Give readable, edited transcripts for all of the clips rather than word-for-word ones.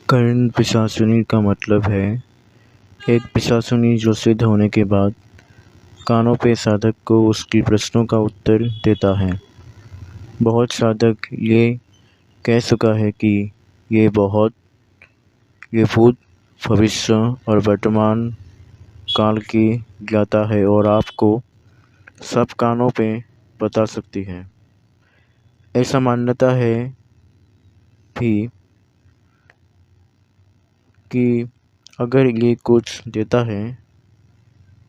कर्ण पिशाचिनी का मतलब है एक पिशाचिनी जो सिद्ध होने के बाद कानों पे साधक को उसकी प्रश्नों का उत्तर देता है। बहुत साधक ये कह चुका है कि ये भूत, भविष्य और वर्तमान काल की ज्ञाता है और आपको सब कानों पे बता सकती है। ऐसा मान्यता है भी कि अगर ये कुछ देता है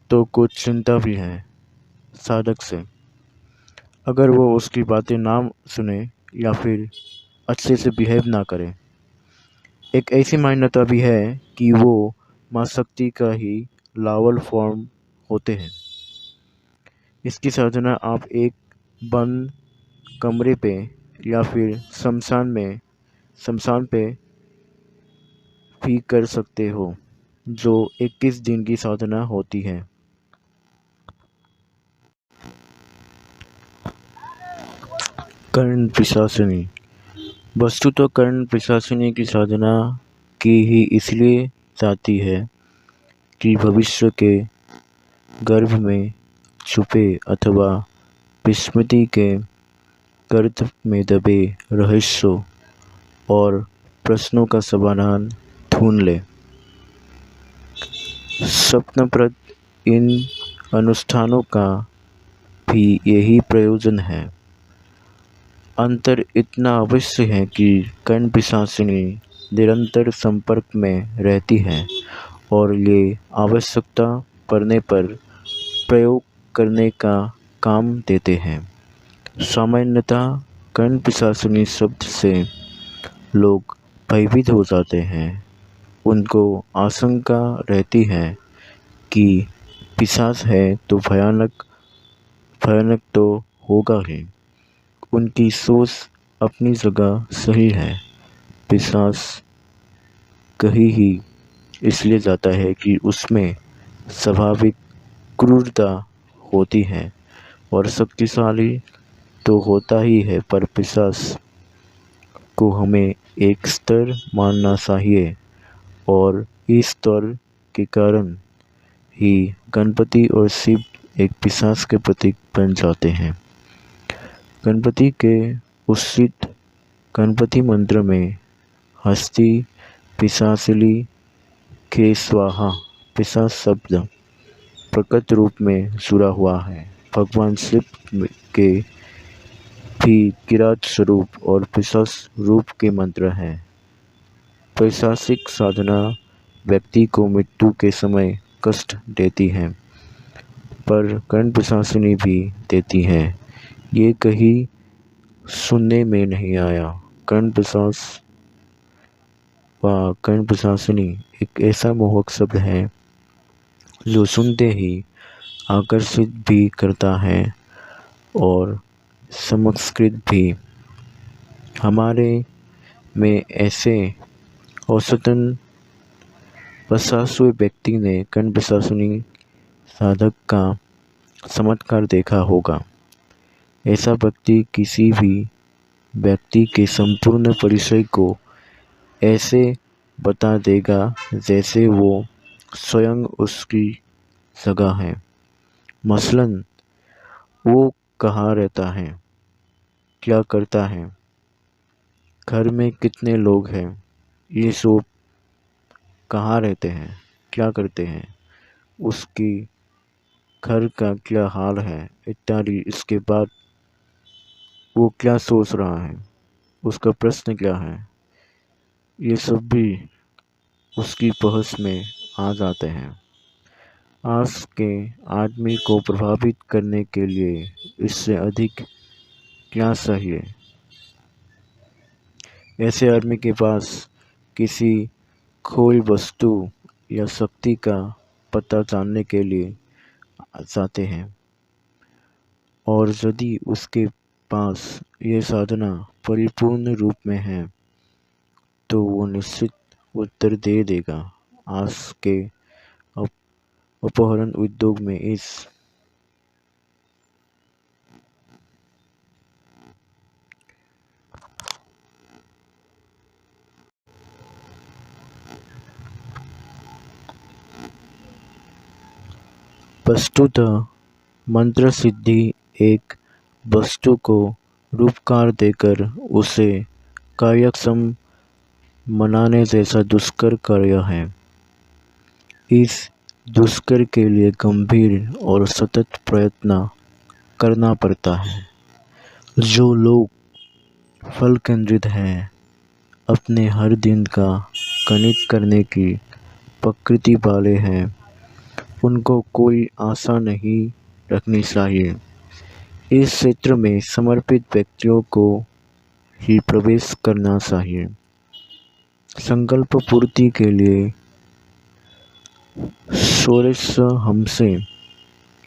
तो कुछ चिंता भी है साधक से। अगर वो उसकी बातें ना सुने या फिर अच्छे से बिहेव ना करे। एक ऐसी मान्यता भी है कि वो माँ शक्ति का ही लावल फॉर्म होते हैं। इसकी साधना आप एक बंद कमरे पे या फिर शमशान पे भी कर सकते हो, जो 21 दिन की साधना होती है। कर्ण पिशाचिनी। वस्तुतः कर्ण पिशाचिनी की साधना की ही इसलिए जाती है कि भविष्य के गर्भ में छुपे अथवा विस्मृति के गर्त में दबे रहस्यों और प्रश्नों का समाधान ढूंढ ले। स्वप्नप्रद इन अनुष्ठानों का भी यही प्रयोजन है। अंतर इतना अवश्य है कि कर्ण पिशाचिनी निरंतर संपर्क में रहती हैं और ये आवश्यकता पड़ने पर प्रयोग करने का काम देते हैं। सामान्यतः कर्ण पिशाचिनी शब्द से लोग भयभीत हो जाते हैं। उनको आशंका रहती है कि पिशाच है तो भयानक तो होगा ही। उनकी सोच अपनी जगह सही है। पिशाच कहीं ही इसलिए जाता है कि उसमें स्वाभाविक क्रूरता होती है और शक्तिशाली तो होता ही है, पर पिशाच को हमें एक स्तर मानना चाहिए और इस स्तर के कारण ही गणपति और शिव एक पिशाच के प्रतीक बन जाते हैं। गणपति के उच्चित गणपति मंत्र में हस्ती पिशाचिली के स्वाहा पिशाच शब्द प्रकट रूप में जुड़ा हुआ है। भगवान शिव के भी किरात स्वरूप और पिशाच रूप के मंत्र हैं। पैशाचिक साधना व्यक्ति को मृत्यु के समय कष्ट देती है, पर कर्ण पिशाचिनी भी देती है। ये कहीं सुनने में नहीं आया। कर्ण पिशाचिनी एक ऐसा मोहक शब्द है जो सुनते ही आकर्षित भी करता है और चमत्कृत भी। हमारे में ऐसे औसतन 50वें व्यक्ति ने कर्ण पिशाचिनी साधक का चमत्कार देखा होगा। ऐसा व्यक्ति किसी भी व्यक्ति के संपूर्ण परिचय को ऐसे बता देगा जैसे वो स्वयं उसकी जगह है। मसलन वो कहाँ रहता है, क्या करता है, घर में कितने लोग हैं, ये सब कहाँ रहते हैं, क्या करते हैं, उसकी घर का क्या हाल है इत्यादि। इसके बाद वो क्या सोच रहा है, उसका प्रश्न क्या है, ये सब भी उसकी पहुंच में आ जाते हैं। आज के आदमी को प्रभावित करने के लिए इससे अधिक क्या चाहिए। ऐसे आदमी के पास किसी खोई वस्तु या शक्ति का पता जानने के लिए जाते हैं और यदि उसके पास ये साधना परिपूर्ण रूप में है तो वो निश्चित उत्तर दे देगा। आज के अपहरण उद्योग में इस वस्तुतः मंत्र सिद्धि एक वस्तु को रूपकार देकर उसे कार्यक्षम बनाने जैसा दुष्कर कार्य है। इस दुष्कर के लिए गंभीर और सतत प्रयत्न करना पड़ता है। जो लोग फल केंद्रित हैं, अपने हर दिन का गणित करने की प्रकृति वाले हैं, उनको कोई आशा नहीं रखनी चाहिए। इस क्षेत्र में समर्पित व्यक्तियों को ही प्रवेश करना चाहिए। संकल्प पूर्ति के लिए षोडश हमसे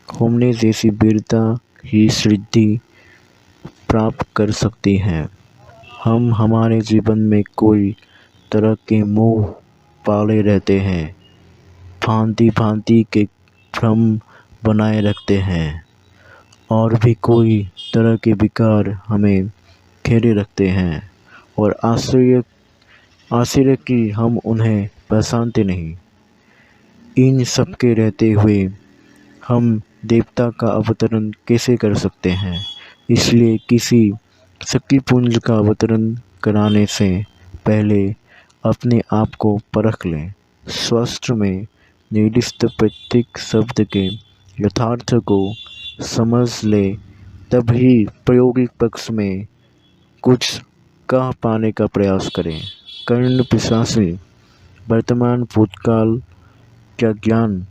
होने जैसी वीरता ही सिद्धि प्राप्त कर सकती है। हम हमारे जीवन में कोई तरह के मोह पाले रहते हैं, भांति भांति के भ्रम बनाए रखते हैं और भी कोई तरह के विकार हमें घेरे रखते हैं और आश्चर्य कि हम उन्हें पहचानते नहीं। इन सब के रहते हुए हम देवता का अवतरण कैसे कर सकते हैं? इसलिए किसी शक्तिपुंज का अवतरण कराने से पहले अपने आप को परख लें। शास्त्र में निर्दिष्ट प्रत्येक शब्द के यथार्थ को समझ ले, तभी प्रायोगिक पक्ष में कुछ कह पाने का प्रयास करें। कर्ण पिशाची वर्तमान भूतकाल का ज्ञान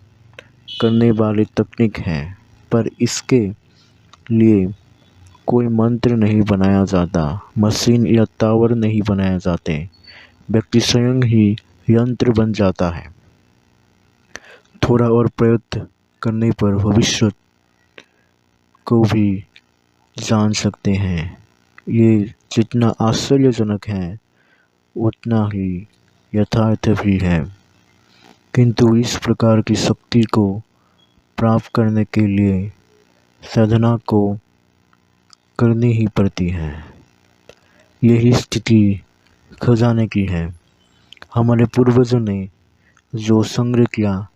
करने वाली तकनीक है, पर इसके लिए कोई मंत्र नहीं बनाया जाता, मशीन या टावर नहीं बनाए जाते, व्यक्ति स्वयं ही यंत्र बन जाता है। थोड़ा और प्रयत्न करने पर भविष्य को भी जान सकते हैं। ये जितना आश्चर्यजनक है उतना ही यथार्थ भी है, किंतु इस प्रकार की शक्ति को प्राप्त करने के लिए साधना को करनी ही पड़ती है। यही स्थिति खजाने की है। हमारे पूर्वजों ने जो संग्रह किया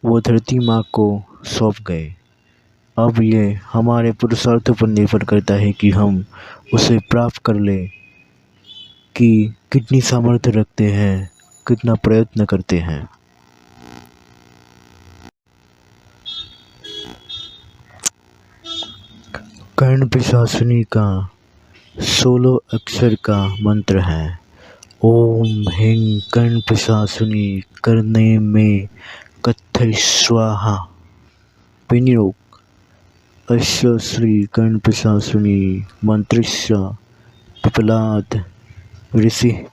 वो धरती माँ को सौंप गए। अब ये हमारे पुरुषार्थ पर निर्भर करता है कि हम उसे प्राप्त कर ले, कि कितनी सामर्थ्य रखते हैं, कितना प्रयत्न करते हैं। कर्ण पिशाचिनी का 16 अक्षर का मंत्र है। ओम ह्रीं कर्ण पिशाचिनी करने में कथय स्वाहा। विनियोग। अस्य श्री कर्ण पिशाचिनी मंत्रस्य पिप्पलाद ऋषि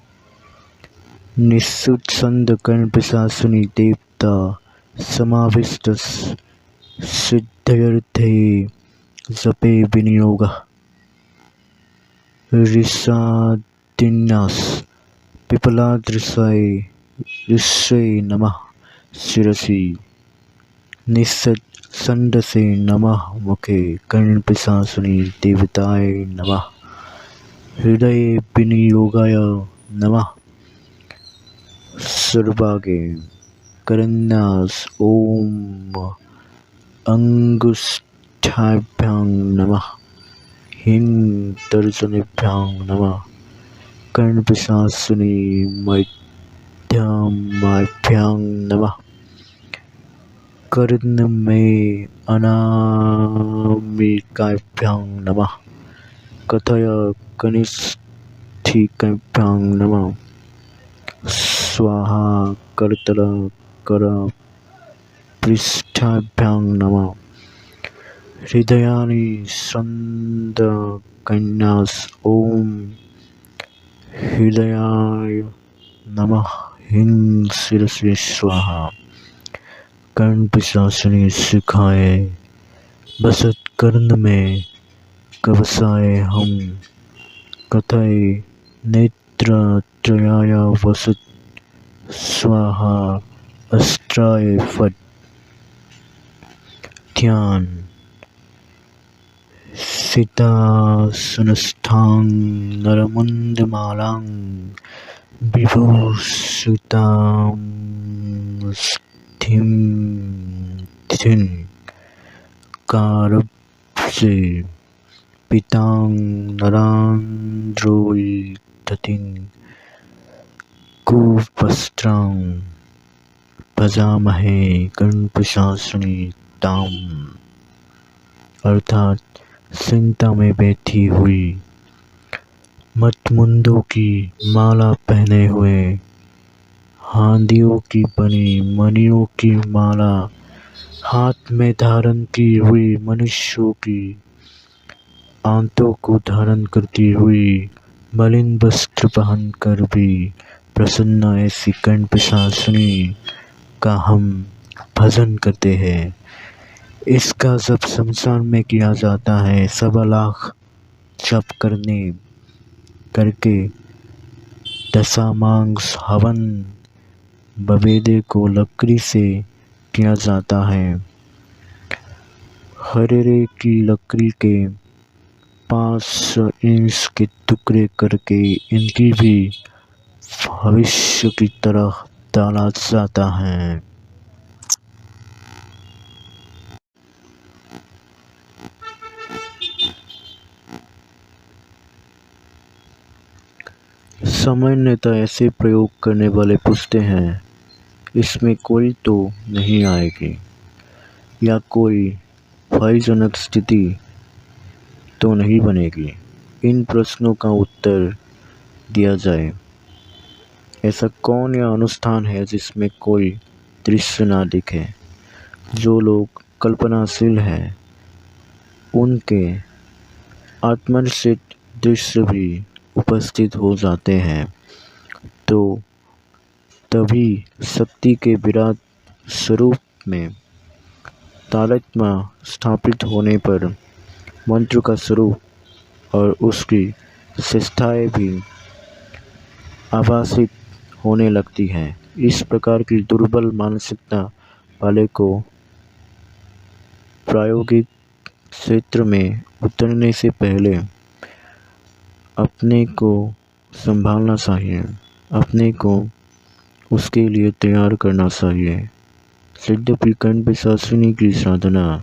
निःसुच्छन्द कर्ण पिशाचिनी देवता समाविष्ट सिद्धयर्थे जपे विनियोगः। ऋषादिन्यास पिप्पलादृषाय ऋषये नमः शिरसि निःसन्दसे नमः मुखे कर्ण पिशाचिनी देवताय नमः हृदये विनियोगाय नमः सर्वागे करन्यास ओम अंगुष्ठाभ्यां नमः ह्रीं तर्जनीभ्यां नमः कर्ण पिशाचिनी मध्यमाभ्यां नमः कर्ण में अनामिकाभ्यां नमः कथय कनिष्ठिकाभ्यां नमः स्वाहा करतल कर पृष्ठाभ्यां नमः हृदयानि संद कन्यास ओम हृदयाय नमः ह्रीं शिरसि स्वाहा। कर्ण पिशाचिनी सिखाए बसत कर्ण में कवसाए हम कथय नेत्रत्रयाय वसत स्वाहा अस्त्राय फट। ध्यान। सितासनस्थां नरमुंडमालां विभूषितां स्थिं कारब से पितां नरान्द्रोऽयं कुवस्त्रां भजामहे गणपिशाचिनीं। अर्थात चिंता में बैठी हुई मतमुंदों की माला पहने हुए, हांडियों की बनी मणियों की माला हाथ में धारण की हुई मनुष्यों की आंतों को धारण करती हुई मलिन वस्त्र पहनकर भी प्रसन्न ऐसी गणपिशाचिनी का हम भजन करते हैं। इसका जप शमशान में किया जाता है। 1.25 लाख जप करके दशामांस हवन बवेदे को लकड़ी से किया जाता है। हरेरे की लकड़ी के 5 इंच के टुकड़े करके इनकी भी भविष्य की तरह डाला जाता है। सामान्यतः ऐसे प्रयोग करने वाले पूछते हैं, इसमें कोई तो नहीं आएगी या कोई भयजनक स्थिति तो नहीं बनेगी। इन प्रश्नों का उत्तर दिया जाए। ऐसा कौन या अनुष्ठान है जिसमें कोई दृश्य ना दिखे? जो लोग कल्पनाशील हैं उनके आत्मनिश्चित दृश्य भी उपस्थित हो जाते हैं। तो तभी शक्ति के विराट स्वरूप में तादात्म्य स्थापित होने पर मंत्र का स्वरूप और उसकी विशेषताएं भी आभासित होने लगती हैं। इस प्रकार की दुर्बल मानसिकता वाले को प्रायोगिक क्षेत्र में उतरने से पहले अपने को संभालना चाहिए, अपने को उसके लिए तैयार करना चाहिए। यद्यपि गणपिशाचिनी की साधना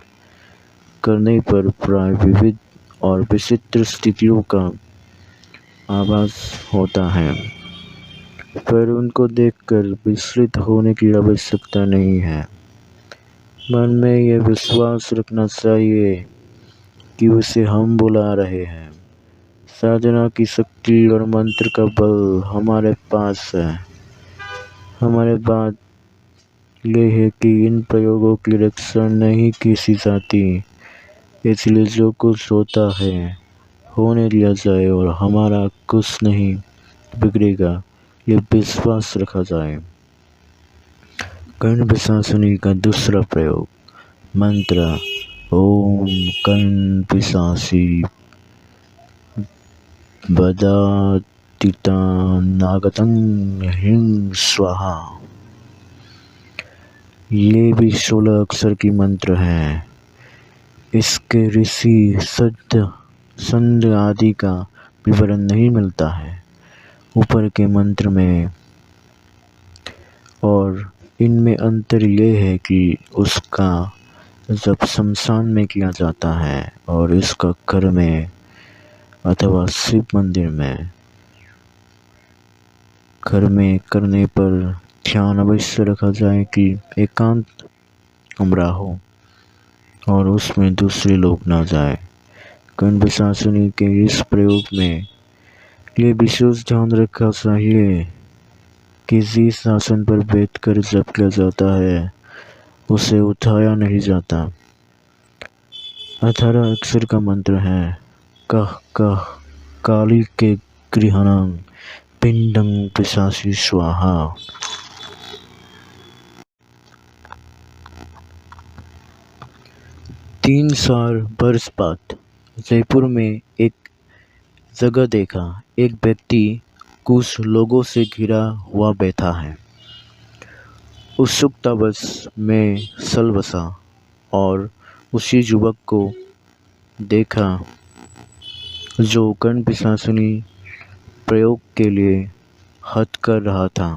करने पर प्राय विविध और विचित्र स्थितियों का आभास होता है, पर उनको देखकर विचलित होने की आवश्यकता नहीं है। मन में यह विश्वास रखना चाहिए कि उसे हम बुला रहे हैं। साधना की शक्ति और मंत्र का बल हमारे पास है। हमारे बात यह है कि इन प्रयोगों की रक्षा नहीं की जाती, इसलिए जो कुछ होता है होने दिया जाए और हमारा कुछ नहीं बिगड़ेगा, ये विश्वास रखा जाए। गणपिशाचिनी का दूसरा प्रयोग मंत्र ओम गणपिशाची वदातितानागतं ह्रीं स्वाहा। ये भी 16 अक्षर की मंत्र है। इसके ऋषि छंद आदि का विवरण नहीं मिलता है ऊपर के मंत्र में, और इनमें अंतर यह है कि उसका जब शमशान में किया जाता है और इसका घर में अथवा शिव मंदिर में घर में करने पर ध्यान अवश्य रखा जाए कि एकांत कमरा हो और उसमें दूसरे लोग ना जाए। गणपिशाचिनी के इस प्रयोग में ये विशेष ध्यान रखा चाहिए कि जिस आसन पर बैठकर जप किया जाता है उसे उठाया नहीं जाता। 18 अक्षर का मंत्र है कह कह काली के गृहाणां पिंडं पिशाची स्वाहा। 3 वर्ष बाद जयपुर में एक जगह देखा, एक व्यक्ति कुछ लोगों से घिरा हुआ बैठा है। उत्सुकतावश मैं चल बसा और उसी युवक को देखा जो गणपिशाचिनी प्रयोग के लिए हथ कर रहा था।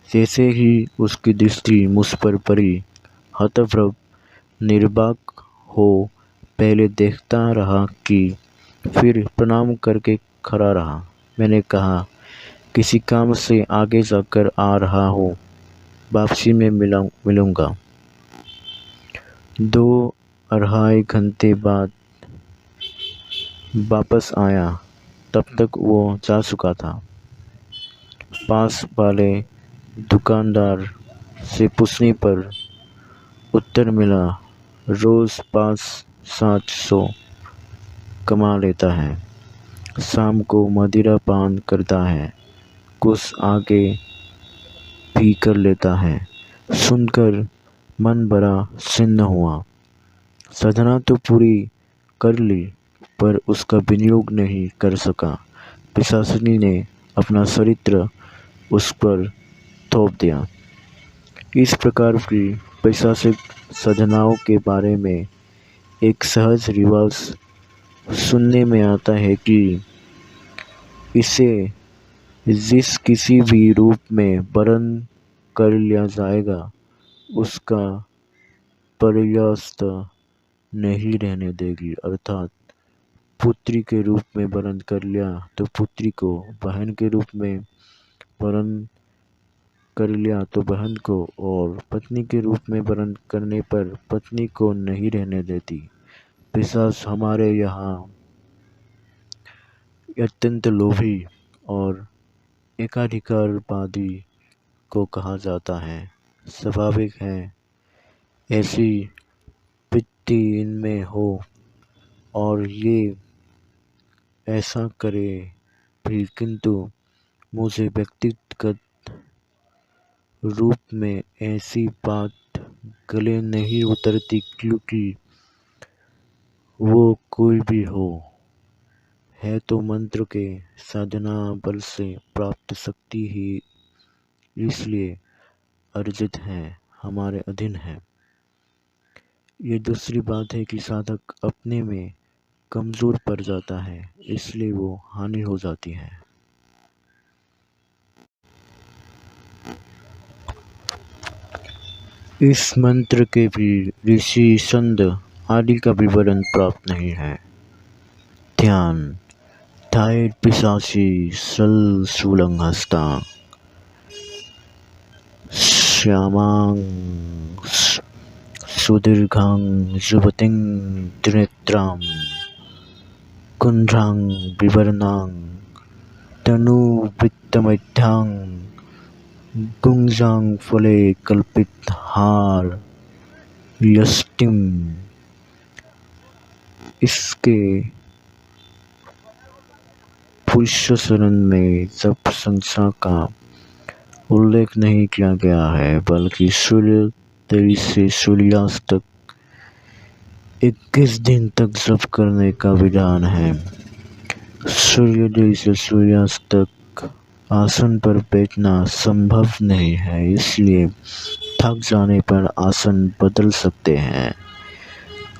जैसे ही उसकी दृष्टि मुझ पर पड़ी, हतप्रभ निर्वाक हो पहले देखता रहा कि फिर प्रणाम करके खड़ा रहा। मैंने कहा, किसी काम से आगे जाकर आ रहा हूँ, वापसी में मिलूँगा। 2-2.5 घंटे बाद वापस आया, तब तक वो जा चुका था। पास वाले दुकानदार से पूछने पर उत्तर मिला, रोज़ 500-700 कमा लेता है, शाम को मदिरा पान करता है, कुछ आगे भी कर लेता है। सुनकर मन बड़ा खिन्न हुआ। साधना तो पूरी कर ली, पर उसका विनियोग नहीं कर सका। पिशाचिनी ने अपना चरित्र उस पर थोप दिया। इस प्रकार की पैशाचिक साधनाओं के बारे में एक सहज रिवाज सुनने में आता है कि इसे जिस किसी भी रूप में वर्ण कर लिया जाएगा, उसका पर्यास्त नहीं रहने देगी। अर्थात पुत्री के रूप में वर्ण कर लिया तो पुत्री को, बहन के रूप में वर्ण कर लिया तो बहन को, और पत्नी के रूप में वर्ण करने पर पत्नी को नहीं रहने देती। पिशाच हमारे यहाँ अत्यंत लोभी और एकाधिकारवादी को कहा जाता है। स्वाभाविक है ऐसी वृत्ति इनमें हो और ये ऐसा करे भी, किंतु मुझे व्यक्तिगत रूप में ऐसी बात गले नहीं उतरती, क्योंकि वो कोई भी हो, है तो मंत्र के साधना बल से प्राप्त शक्ति ही इसलिए अर्जित है, हमारे अधीन है। ये दूसरी बात है कि साधक अपने में कमज़ोर पड़ जाता है, इसलिए वो हानि हो जाती है। इस मंत्र के भी ऋषि छंद आदि का विवरण प्राप्त नहीं है। ध्यान। थायेत पिशाची सल शूलं हस्ता श्यामां सुदीर्घां युवतिं त्रिनेत्रां कुंड्रां विवर्णां तनुवृत्तमध्यां गुंजां फले कल्पित हार यष्टिम। इसके पुरुष शरण में जब संख्या का उल्लेख नहीं किया गया है, बल्कि सूर्योदय से सूर्यास्त तक 21 दिन तक जप करने का विधान है। सूर्योदय से सूर्यास्त तक आसन पर बैठना संभव नहीं है, इसलिए थक जाने पर आसन बदल सकते हैं,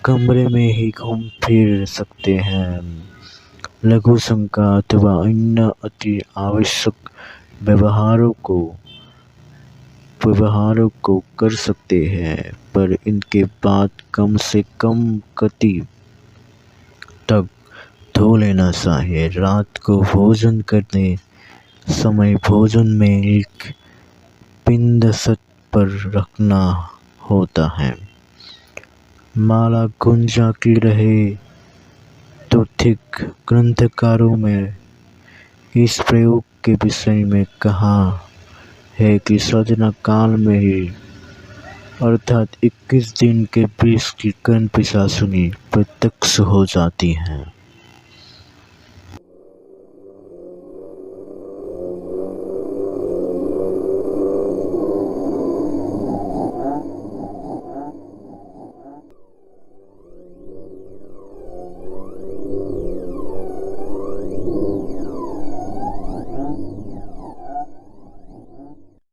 कमरे में ही घूम फिर सकते हैं, लघु शंका अथवा अन्य अति आवश्यक व्यवहारों को कर सकते हैं, पर इनके बाद कम से कम कति तक धो लेना चाहिए। रात को भोजन करते समय भोजन में एक पिंड सत पर रखना होता है। माला गुंजा की रहे तो ठीक। ग्रंथकारों में इस प्रयोग के विषय में कहा है कि साधना काल में ही, अर्थात 21 दिन के बीच की कर्ण पिशाचिनी प्रत्यक्ष हो जाती हैं।